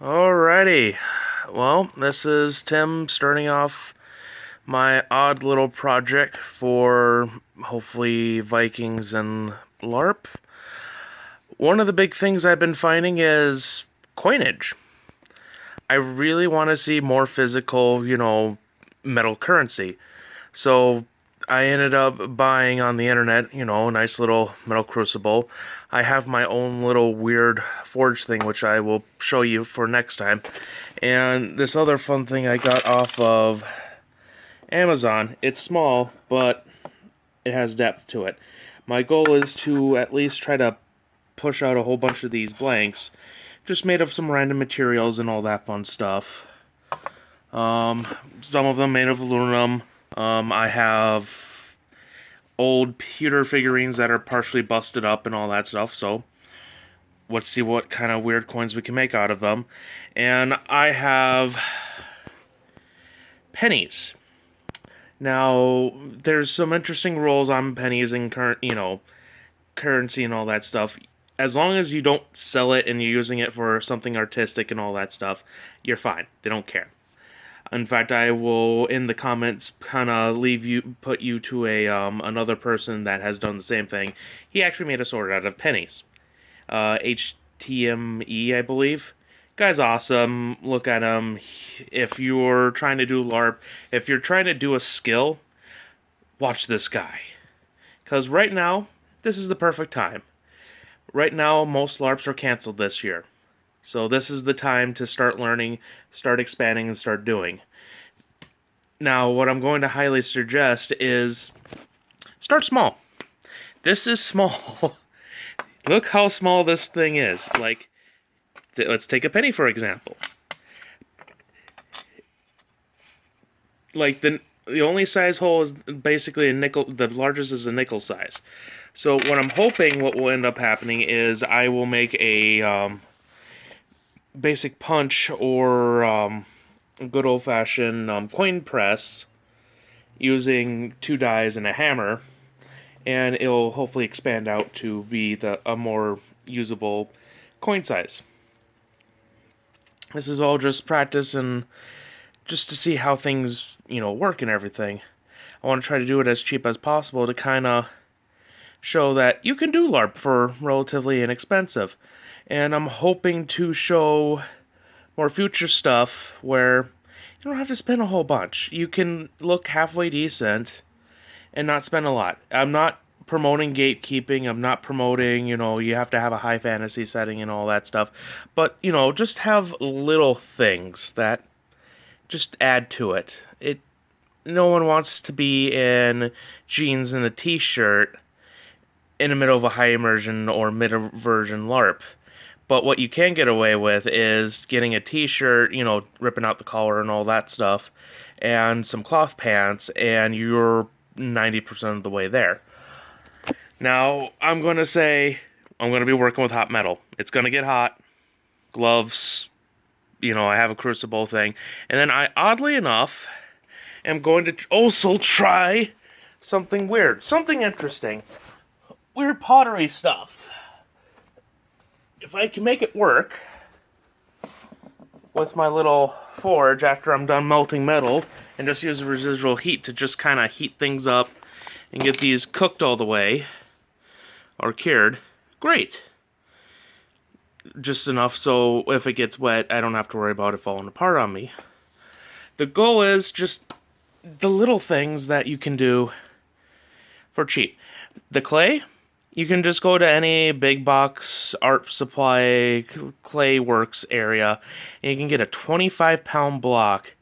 Alrighty. Well, this is Tim starting off my odd little project for hopefully Vikings and Larp. One of the big things I've been finding is coinage. I really want to see more physical, metal currency. So I ended up buying on the internet, a nice little metal crucible. I have my own little weird forge thing, which I will show you for next time. And this other fun thing I got off of Amazon. It's small, but it has depth to it. My goal is to at least try to push out a whole bunch of these blanks, just made of some random materials and all that fun stuff. Some of them made of aluminum. I have old pewter figurines that are partially busted up and all that stuff, so let's see what kind of weird coins we can make out of them. And I have pennies. Now, there's some interesting rules on pennies and currency and all that stuff. As long as you don't sell it and you're using it for something artistic and all that stuff, you're fine. They don't care. In fact, I will, in the comments, kind of put you to another person that has done the same thing. He actually made a sword out of pennies. HTME, I believe. Guy's awesome. Look at him. If you're trying to do LARP, if you're trying to do a skill, watch this guy. Because right now, this is the perfect time. Right now, most LARPs are canceled this year. So this is the time to start learning, start expanding, and start doing. Now, what I'm going to highly suggest is start small. This is small. Look how small this thing is. Like, let's take a penny, for example. Like, the only size hole is basically a nickel. The largest is a nickel size. So what I'm hoping what will end up happening is I will make a basic punch or good old-fashioned coin press using 2 dies and a hammer, and it'll hopefully expand out to be a more usable coin size. This is all just practice and just to see how things, work and everything. I want to try to do it as cheap as possible to kind of show that you can do LARP for relatively inexpensive. And I'm hoping to show more future stuff where you don't have to spend a whole bunch. You can look halfway decent and not spend a lot. I'm not promoting gatekeeping. I'm not promoting, you have to have a high fantasy setting and all that stuff. But, just have little things that just add to it. No one wants to be in jeans and a t-shirt in the middle of a high immersion or mid-immersion LARP. But what you can get away with is getting a t-shirt, ripping out the collar and all that stuff, and some cloth pants, and you're 90% of the way there. Now, I'm going to be working with hot metal. It's going to get hot. Gloves, I have a crucible thing. And then I, oddly enough, am going to also try something weird, something interesting. Weird pottery stuff. If I can make it work with my little forge after I'm done melting metal and just use the residual heat to just kind of heat things up and get these cooked all the way or cured, great. Just enough so if it gets wet, I don't have to worry about it falling apart on me. The goal is just the little things that you can do for cheap. The clay, you can just go to any big box art supply clay works area and you can get a 25-pound block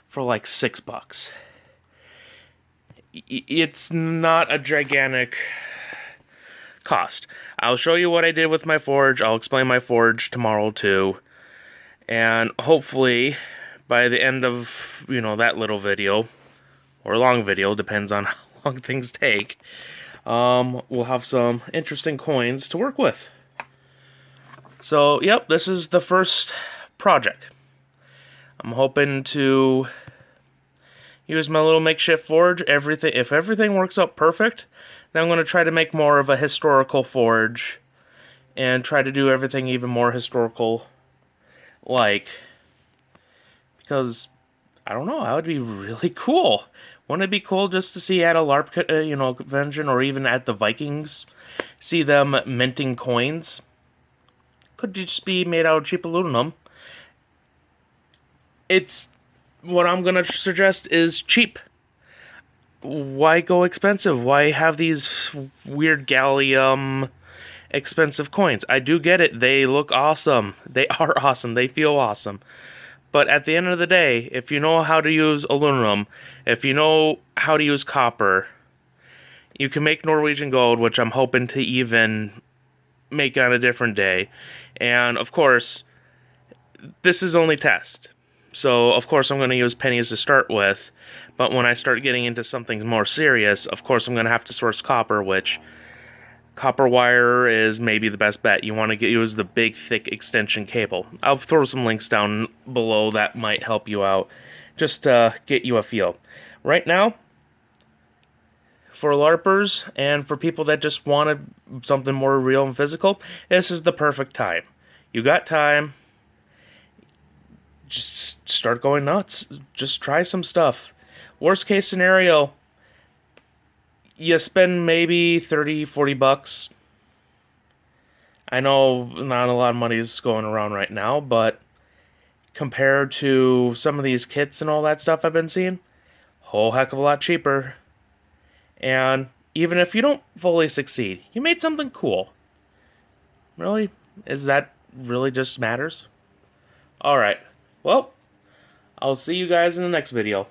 for like $6. It's not a gigantic cost. I'll show you what I did with my forge. I'll explain my forge tomorrow too. And hopefully by the end of, that little video, or long video, depends on how long things take, we'll have some interesting coins to work with. So, yep, this is the first project. I'm hoping to use my little makeshift forge. If everything works out perfect, then I'm going to try to make more of a historical forge and try to do everything even more historical Like, because, I don't know, that would be really cool. Wouldn't it be cool just to see at a LARP, convention, or even at the Vikings, see them minting coins? Could just be made out of cheap aluminum. It's, what I'm gonna suggest is cheap. Why go expensive? Why have these weird gallium expensive coins? I do get it. They look awesome. They are awesome. They feel awesome. But at the end of the day, if you know how to use aluminum, if you know how to use copper, you can make Norwegian gold, which I'm hoping to even make on a different day. And of course, this is only test. So of course I'm going to use pennies to start with. But when I start getting into something more serious, of course I'm going to have to source copper, which copper wire is maybe the best bet. You want to use the big, thick extension cable. I'll throw some links down below that might help you out, just to get you a feel. Right now, for LARPers and for people that just wanted something more real and physical, this is the perfect time. You got time. Just start going nuts. Just try some stuff. Worst case scenario, you spend maybe 30, 40 bucks. I know not a lot of money is going around right now, but compared to some of these kits and all that stuff I've been seeing, whole heck of a lot cheaper. And even if you don't fully succeed, you made something cool. Really? Is that really just matters? Alright. Well, I'll see you guys in the next video.